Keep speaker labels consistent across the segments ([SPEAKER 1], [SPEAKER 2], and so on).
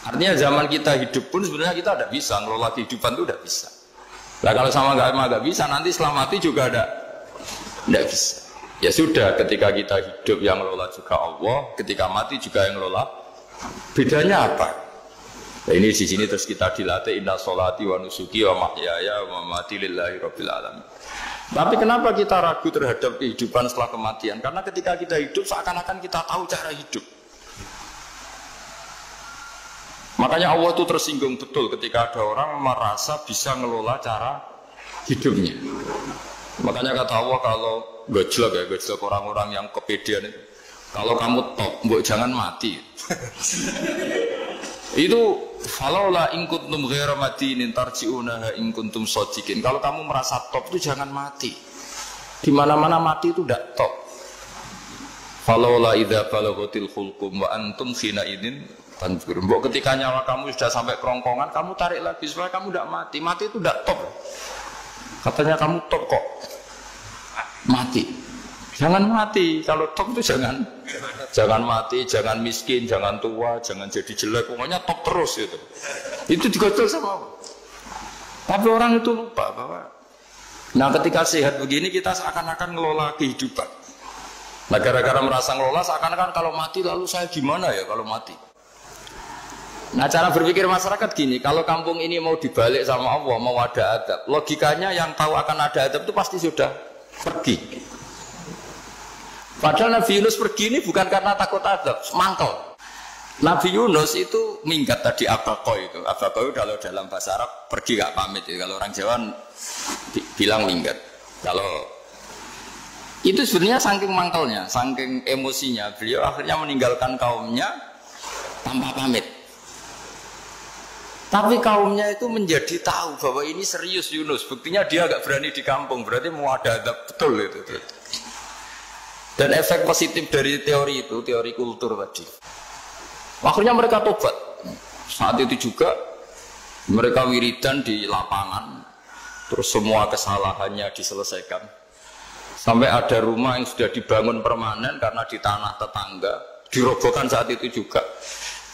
[SPEAKER 1] Artinya zaman kita hidup pun sebenarnya kita tidak bisa ngelola kehidupan itu tidak bisa. Nah kalau sama nggak bisa, nanti setelah mati juga tidak bisa. Ya sudah, ketika kita hidup yang ngelola juga Allah, ketika mati juga yang ngelola. Bedanya apa? Nah, ini di sini terus kita dilatih inna sholati wa nusuki wa mahyaya wa mamati lillahi rabbil alamin. Tapi kenapa kita ragu terhadap kehidupan setelah kematian? Karena ketika kita hidup seakan-akan kita tahu cara hidup. Makanya Allah itu tersinggung betul ketika ada orang merasa bisa ngelola cara hidupnya. Makanya kata Allah kalau gojlok orang-orang yang kepedean itu, kalau kamu top, mbok jangan mati. Itu falaula in kuntum ghairu madinin tarji'unaha in kuntum shadiqin. Kalau kamu merasa top itu jangan mati. Di mana-mana mati itu tidak top. Falaula idza balaghatil hulqum wa antum khina idin tanzur. Mbok ketika nyawa kamu sudah sampai kerongkongan, kamu tarik lagi supaya kamu tidak mati. Mati itu tidak top. Katanya kamu top kok. Mati. Jangan mati. Kalau top itu jangan mati, jangan miskin, jangan tua, jangan jadi jelek. Pokoknya top terus itu. Itu digocol sama Allah. Tapi orang itu lupa bahwa nah ketika sehat begini kita seakan-akan ngelola kehidupan. Nah gara-gara merasa ngelola seakan-akan kalau mati lalu saya gimana ya kalau mati. Nah cara berpikir masyarakat gini, kalau kampung ini mau dibalik sama Allah, mau ada adab, logikanya yang tahu akan ada adab itu pasti sudah pergi. Padahal Nabi Yunus pergi ini bukan karena takut adab, mangkel. Nabi Yunus itu minggat tadi abaqo itu. Abaqo itu kalau dalam bahasa Arab pergi gak pamit ya. Kalau orang Jawa bilang minggat. Kalau itu sebenarnya saking mangkelnya, saking emosinya, beliau akhirnya meninggalkan kaumnya tanpa pamit. Tapi kaumnya itu menjadi tahu bahwa ini serius Yunus. Buktinya dia agak berani di kampung. Berarti mau ada adab betul itu. Dan efek positif dari teori itu, teori kultur tadi. Akhirnya mereka tobat. Saat itu juga mereka wiridan di lapangan. Terus semua kesalahannya diselesaikan. Sampai ada rumah yang sudah dibangun permanen karena di tanah tetangga. Dirobohkan saat itu juga.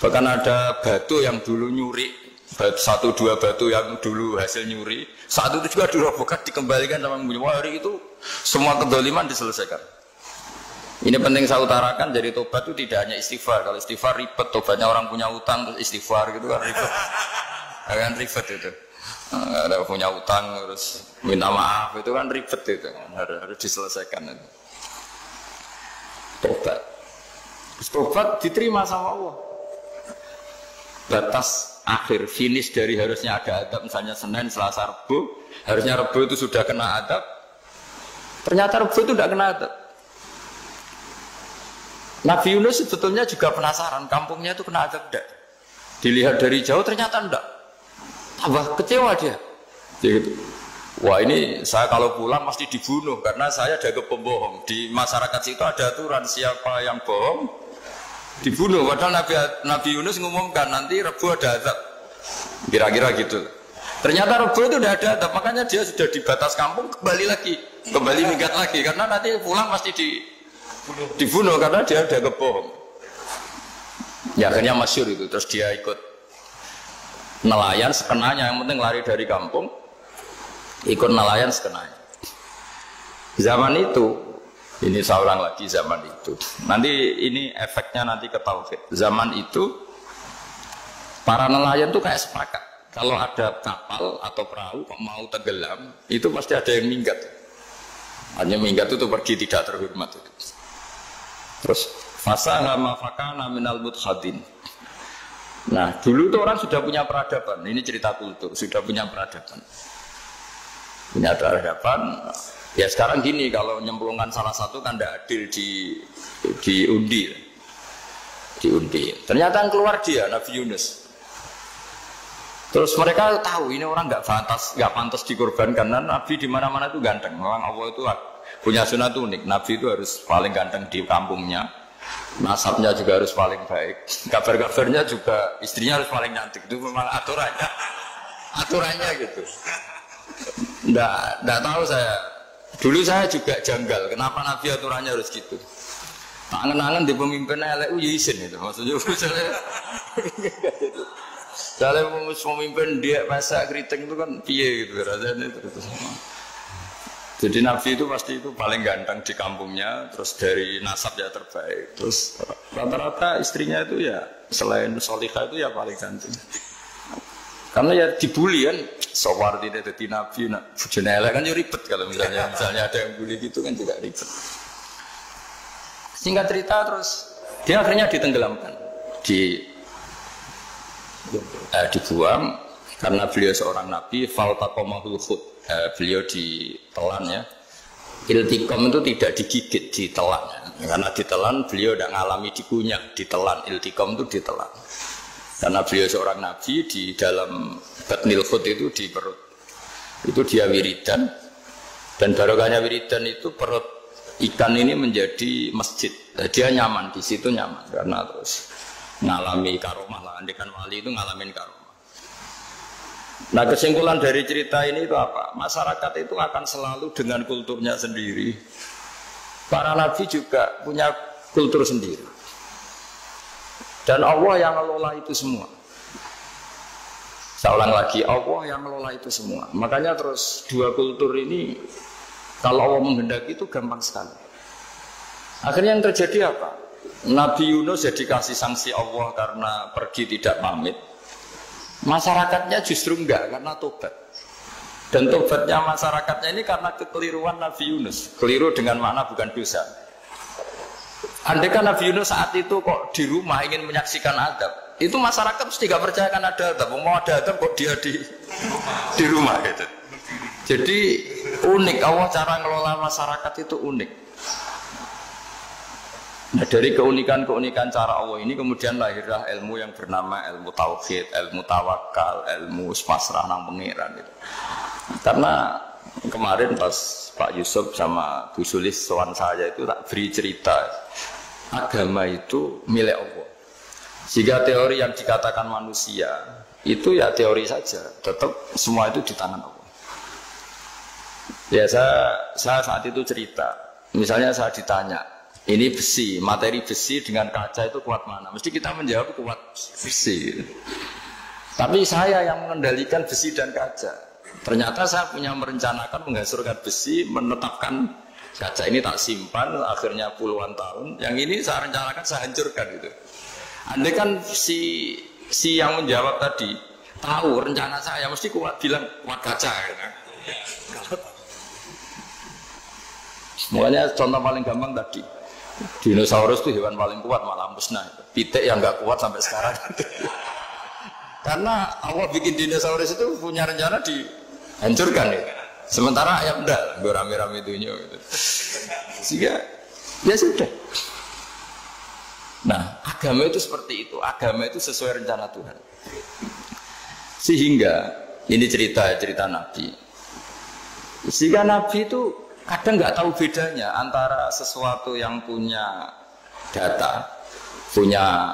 [SPEAKER 1] Bahkan ada batu yang dulu nyuri. Satu dua batu yang dulu hasil nyuri, saat itu juga dirobohkan, dikembalikan sama penghuni. Hari itu semua kedoliman diselesaikan. Ini penting saya utarakan, jadi tobat itu tidak hanya istighfar. Kalau istighfar ribet, tobatnya orang punya utang terus istighfar gitu kan ribet. Kan ribet itu. Ada punya utang terus minta maaf itu kan ribet itu. Harus diselesaikan itu. Tobat. Tobat diterima sama Allah. Batas akhir finish dari harusnya ada adab misalnya Senin, Selasa, Rabu, harusnya Rabu itu sudah kena adab, ternyata Rabu itu tidak kena adab. Nabi Yunus sebetulnya juga penasaran kampungnya itu kena adab tidak, dilihat dari jauh ternyata tidak, tambah kecewa dia gitu. Wah ini saya kalau pulang pasti dibunuh karena saya jaga pembohong. Di masyarakat situ ada aturan siapa yang bohong dibunuh. Padahal Nabi Yunus ngumumkan nanti Rebu ada azab. Kira-kira gitu. Ternyata Rebu itu udah ada azab, makanya dia sudah di batas kampung kembali minggat lagi karena nanti pulang pasti dibunuh karena dia udah kebohong. Ya akhirnya masyhur itu. Terus dia ikut nelayan sekenanya, yang penting lari dari kampung. Ikut nelayan sekenanya. Zaman itu ini saya ulang lagi zaman itu. Nanti ini efeknya nanti ke tauhid. Zaman itu para nelayan tuh kayak sepakat. Kalau ada kapal atau perahu kok mau tenggelam, itu pasti ada yang minggat. Hanya minggat itu pergi tidak terhormat. Terus fasahama fakana minal mudkhadin. Nah dulu tuh orang sudah punya peradaban. Ini cerita kultur, sudah punya peradaban. Punya peradaban. Ya sekarang gini, kalau nyemplungkan salah satu kan tidak adil diundi. Ternyata yang keluar dia, Nabi Yunus. Terus mereka tahu ini orang nggak pantas dikorbankan. Karena Nabi di mana-mana itu ganteng. Memang Allah itu punya sunat unik. Nabi itu harus paling ganteng di kampungnya. Nasabnya juga harus paling baik. Kabar-kabarnya juga istrinya harus paling cantik. Itu memang aturannya gitu. Nggak tahu saya. Dulu saya juga janggal, kenapa Nabi aturannya harus gitu. Angen-angen di pemimpin elek ya isin itu maksudnya. Kalau pemimpin dia masak keriting itu kan piye gitu rasanya terus. Jadi Nabi itu pasti itu paling ganteng di kampungnya, terus dari nasab ya terbaik, terus rata-rata istrinya itu ya selain solihah itu ya paling ganteng. Karena ya dibully kan, sowar tidak jadi Nabi, bujone elek kan ya ribet kalau misalnya ada yang bully gitu kan juga ribet. Singkat cerita terus dia akhirnya ditenggelamkan, dibuang karena beliau seorang Nabi, faltaqamahul khut. Beliau ditelan ya. Iltiqam itu tidak digigit, ditelan ya. Karena ditelan beliau tidak mengalami dikunyah, ditelan. Iltiqam itu ditelan. Karena beliau seorang Nabi di dalam batnil khut itu di perut. Itu dia wiridan. Dan barokahnya wiridan itu perut ikan ini menjadi masjid. Dia nyaman, di situ nyaman. Karena terus ngalami karomah lah. Andekan wali itu ngalamin karomah. Nah kesimpulan dari cerita ini itu apa? Masyarakat itu akan selalu dengan kulturnya sendiri. Para nabi juga punya kultur sendiri. Dan Allah yang ngelola itu semua. Saya ulang lagi, Allah yang ngelola itu semua. Makanya terus dua kultur ini kalau Allah menghendaki itu gampang sekali. Akhirnya yang terjadi apa? Nabi Yunus jadi kasih sanksi Allah karena pergi tidak pamit. Masyarakatnya justru enggak karena tobat. Dan tobatnya masyarakatnya ini karena kekeliruan Nabi Yunus. Keliru dengan makna bukan dosa. Andai kan Nabi Yunus saat itu kok di rumah ingin menyaksikan adab, itu masyarakat mesti gak percaya kan ada adab. Mau ada adab kok dia di rumah gitu. Jadi unik, Allah cara ngelola masyarakat itu unik. Nah dari keunikan-keunikan cara Allah ini kemudian lahirlah ilmu yang bernama ilmu tauhid, ilmu tawakal, ilmu pasrah nang pangeran itu. Karena kemarin pas Pak Yusuf sama Bu Sulis sowan saya itu tak beri cerita agama itu milik Allah. Jika teori yang dikatakan manusia itu ya teori saja, tetap semua itu di tangan Allah. Ya saya saat itu cerita, misalnya saya ditanya, ini besi, materi besi dengan kaca itu kuat mana? Mesti kita menjawab kuat besi. Tapi saya yang mengendalikan besi dan kaca. Ternyata saya punya merencanakan menghasilkan besi, menetapkan kaca ini tak simpan, akhirnya puluhan tahun. Yang ini saya rencanakan, saya hancurkan gitu. Andai kan si yang menjawab tadi tahu rencana saya, mesti kuat bilang kuat kaca. Gitu. Makanya contoh paling gampang tadi. Dinosaurus itu hewan paling kuat malah musnah. Pitik yang nggak kuat sampai sekarang. Karena Allah bikin dinosaurus itu punya rencana dihancurkan ya. Sementara ayam enggak, gue rame-rame itunya gitu. Sehingga ya sudah. Nah, agama itu seperti itu. Agama itu sesuai rencana Tuhan. Sehingga ini cerita Nabi. Sehingga Nabi itu kadang nggak tahu bedanya antara sesuatu yang punya data, punya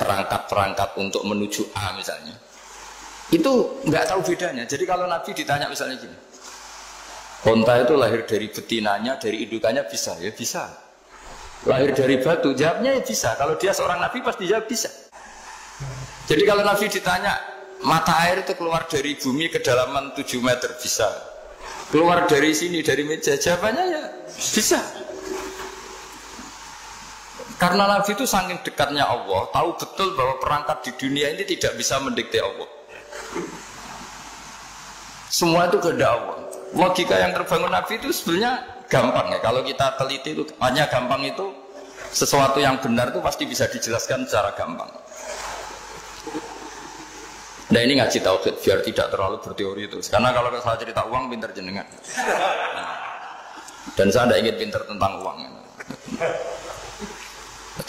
[SPEAKER 1] perangkat-perangkat untuk menuju A misalnya, itu nggak tahu bedanya. Jadi kalau Nabi ditanya misalnya gini, onta itu lahir dari betinanya, dari indukannya bisa, ya bisa. Lahir dari batu, jawabnya ya bisa. Kalau dia seorang Nabi pasti jawab bisa. Jadi kalau Nabi ditanya mata air itu keluar dari bumi kedalaman 7 meter, bisa. Keluar dari sini, dari meja, jawabannya ya bisa. Karena Nabi itu saking dekatnya Allah, tahu betul bahwa perangkat di dunia ini tidak bisa mendikte Allah. Semua itu kehendak Allah. Logika yang terbangun Nabi itu sebenarnya gampang ya. Kalau kita teliti itu hanya gampang itu, sesuatu yang benar itu pasti bisa dijelaskan secara gampang. Nah ini ngaji tauhid biar tidak terlalu berteori itu. Karena kalau saya cerita uang pinter jenengan. Dan saya tidak ingin pinter tentang uang.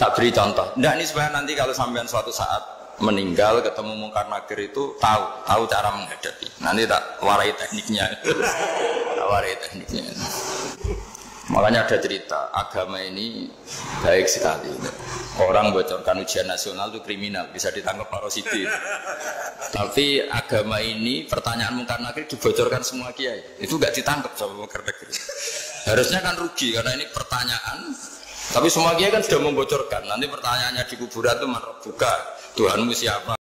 [SPEAKER 1] Tak beri contoh. Nah ini supaya nanti kalau sampean suatu saat meninggal ketemu mungkar nakir itu tahu cara menghadapi. Nanti tak warai tekniknya. Makanya ada cerita agama ini baik sekali. Orang bocorkan ujian nasional itu kriminal, bisa ditangkap Pak Rosidi. Tapi agama ini pertanyaan mungkar nakir dibocorkan semua kiai. Itu nggak ditangkap sama mungkar nakir. Harusnya kan rugi karena ini pertanyaan Tapi semua kiai kan sudah membocorkan. Nanti pertanyaannya di kuburan itu buka Tuhanmu siapa?